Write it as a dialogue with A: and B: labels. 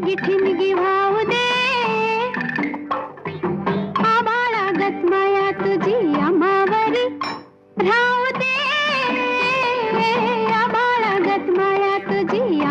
A: ठिणगी ठिणगी वाहू दे, आबाळागत माया तुझी आम्हावरी राहू दे, आबाळागत माया तुझी